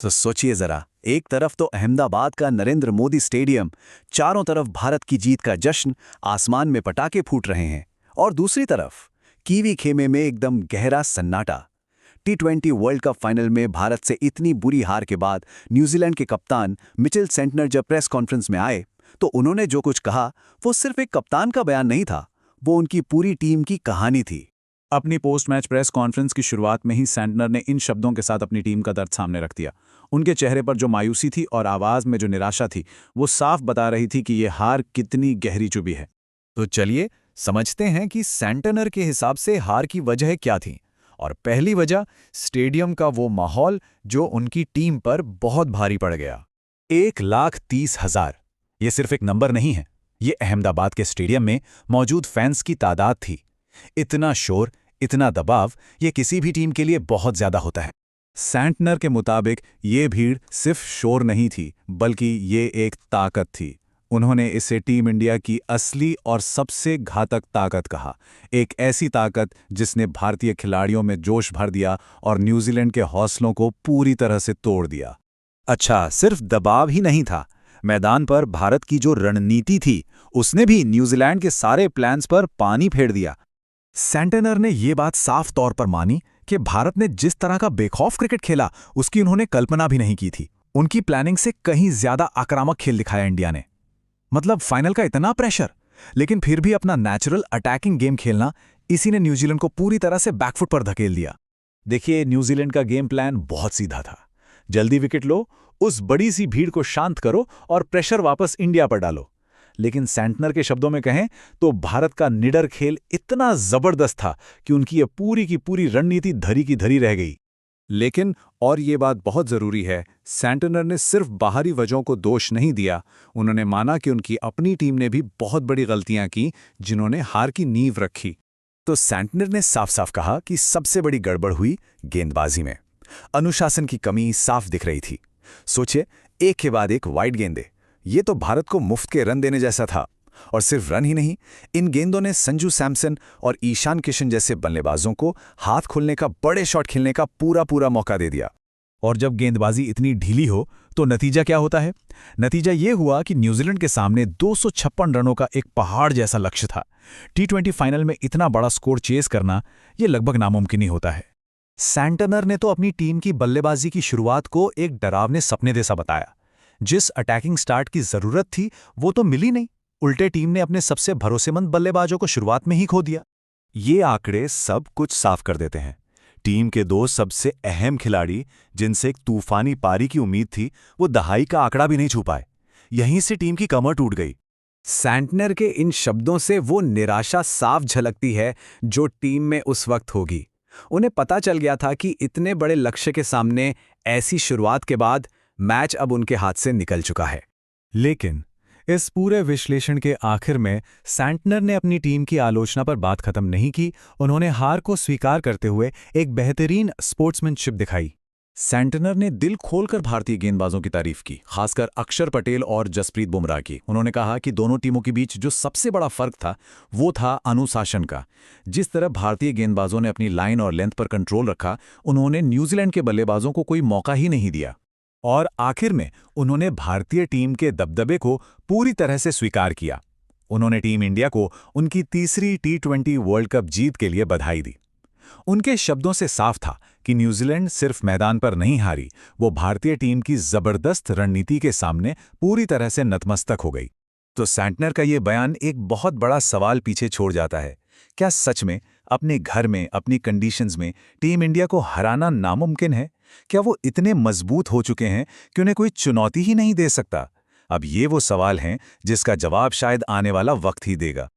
तो सोचिए जरा, एक तरफ तो अहमदाबाद का नरेंद्र मोदी स्टेडियम, चारों तरफ भारत की जीत का जश्न, आसमान में पटाखे फूट रहे हैं, और दूसरी तरफ कीवी खेमे में एकदम गहरा सन्नाटा। T20 वर्ल्ड कप फाइनल में भारत से इतनी बुरी हार के बाद न्यूजीलैंड के कप्तान मिचेल सेंटनर जब प्रेस कॉन्फ्रेंस में आए, तो उन्होंने जो कुछ कहा वो सिर्फ एक कप्तान का बयान नहीं था, वो उनकी पूरी टीम की कहानी थी। अपनी पोस्ट मैच प्रेस कॉन्फ्रेंस की शुरुआत में ही सेंटनर ने इन शब्दों के साथ अपनी टीम का दर्द सामने रख दिया। उनके चेहरे पर जो मायूसी थी और आवाज में जो निराशा थी, वो साफ बता रही थी कि ये हार कितनी गहरी चुभी है। तो चलिए समझते हैं कि सेंटनर के हिसाब से हार की वजह क्या थी। और पहली वजह स्टेडियम का वो माहौल जो उनकी टीम पर बहुत भारी पड़ गया। 1,30,000 ये सिर्फ एक नंबर नहीं है, ये अहमदाबाद के स्टेडियम में मौजूद फैंस की तादाद थी। इतना शोर, इतना दबाव, ये किसी भी टीम के लिए बहुत ज्यादा होता है। सेंटनर के मुताबिक ये भीड़ सिर्फ शोर नहीं थी, बल्कि ये एक ताकत थी। उन्होंने इसे टीम इंडिया की असली और सबसे घातक ताकत कहा। एक ऐसी ताकत जिसने भारतीय खिलाड़ियों में जोश भर दिया और न्यूजीलैंड के हौसलों को पूरी तरह से तोड़ दिया। अच्छा, सिर्फ दबाव ही नहीं था, मैदान पर भारत की जो रणनीति थी उसने भी न्यूजीलैंड के सारे प्लान्स पर पानी फेर दिया। सेंटनर ने ये बात साफ तौर पर मानी कि भारत ने जिस तरह का बेखौफ क्रिकेट खेला, उसकी उन्होंने कल्पना भी नहीं की थी। उनकी प्लानिंग से कहीं ज्यादा आक्रामक खेल दिखाया इंडिया ने। मतलब फाइनल का इतना प्रेशर, लेकिन फिर भी अपना नेचुरल अटैकिंग गेम खेलना, इसी ने न्यूजीलैंड को पूरी तरह से बैकफुट पर धकेल दिया। देखिए, न्यूजीलैंड का गेम प्लान बहुत सीधा था। जल्दी विकेट लो, उस बड़ी सी भीड़ को शांत करो और प्रेशर वापस इंडिया पर डालो। लेकिन सेंटनर के शब्दों में कहें तो भारत का निडर खेल इतना जबरदस्त था कि उनकी ये पूरी की पूरी रणनीति धरी की धरी रह गई। लेकिन और ये बात बहुत जरूरी है, सेंटनर ने सिर्फ बाहरी वजहों को दोष नहीं दिया। उन्होंने माना कि उनकी अपनी टीम ने भी बहुत बड़ी गलतियां की, जिन्होंने हार की नींव रखी। तो सेंटनर ने साफ साफ कहा कि सबसे बड़ी गड़बड़ हुई गेंदबाजी में। अनुशासन की कमी साफ दिख रही थी। सोचिए, एक के बाद एक वाइड गेंदें, ये तो भारत को मुफ्त के रन देने जैसा था। और सिर्फ रन ही नहीं, इन गेंदों ने संजू सैमसन और ईशान किशन जैसे बल्लेबाजों को हाथ खोलने का, बड़े शॉट खेलने का पूरा पूरा मौका दे दिया। और जब गेंदबाजी इतनी ढीली हो तो नतीजा क्या होता है? नतीजा ये हुआ कि न्यूजीलैंड के सामने 256 रनों का एक पहाड़ जैसा लक्ष्य था। T20 फाइनल में इतना बड़ा स्कोर चेस करना ये लगभग नामुमकिन ही होता है। सेंटनर ने तो अपनी टीम की बल्लेबाजी की शुरुआत को एक डरावने सपने जैसा बताया। जिस अटैकिंग स्टार्ट की जरूरत थी वो तो मिली नहीं, उल्टे टीम ने अपने सबसे भरोसेमंद बल्लेबाजों को शुरुआत में ही खो दिया। ये आंकड़े सब कुछ साफ कर देते हैं। टीम के दो सबसे अहम खिलाड़ी, जिनसे एक तूफानी पारी की उम्मीद थी, वो दहाई का आंकड़ा भी नहीं छू पाए। यहीं से टीम की कमर टूट गई। सेंटनर के इन शब्दों से वो निराशा साफ झलकती है जो टीम में उस वक्त होगी। उन्हें पता चल गया था कि इतने बड़े लक्ष्य के सामने ऐसी शुरुआत के बाद मैच अब उनके हाथ से निकल चुका है। लेकिन इस पूरे विश्लेषण के आखिर में सेंटनर ने अपनी टीम की आलोचना पर बात खत्म नहीं की। उन्होंने हार को स्वीकार करते हुए एक बेहतरीन स्पोर्ट्समैनशिप दिखाई। सेंटनर ने दिल खोलकर भारतीय गेंदबाजों की तारीफ की, खासकर अक्षर पटेल और जसप्रीत बुमराह की। उन्होंने कहा कि दोनों टीमों के बीच जो सबसे बड़ा फर्क था वो था अनुशासन का। जिस तरह भारतीय गेंदबाजों ने अपनी लाइन और लेंथ पर कंट्रोल रखा, उन्होंने न्यूजीलैंड के बल्लेबाजों को कोई मौका ही नहीं दिया। और आखिर में उन्होंने भारतीय टीम के दबदबे को पूरी तरह से स्वीकार किया। उन्होंने टीम इंडिया को उनकी तीसरी T20 वर्ल्ड कप जीत के लिए बधाई दी। उनके शब्दों से साफ था कि न्यूजीलैंड सिर्फ मैदान पर नहीं हारी, वो भारतीय टीम की जबरदस्त रणनीति के सामने पूरी तरह से नतमस्तक हो गई। तो सेंटनर का ये बयान एक बहुत बड़ा सवाल पीछे छोड़ जाता है। क्या सच में अपने घर में, अपनी कंडीशंस में टीम इंडिया को हराना नामुमकिन है? क्या वो इतने मजबूत हो चुके हैं कि उन्हें कोई चुनौती ही नहीं दे सकता? अब ये वो सवाल हैं जिसका जवाब शायद आने वाला वक्त ही देगा।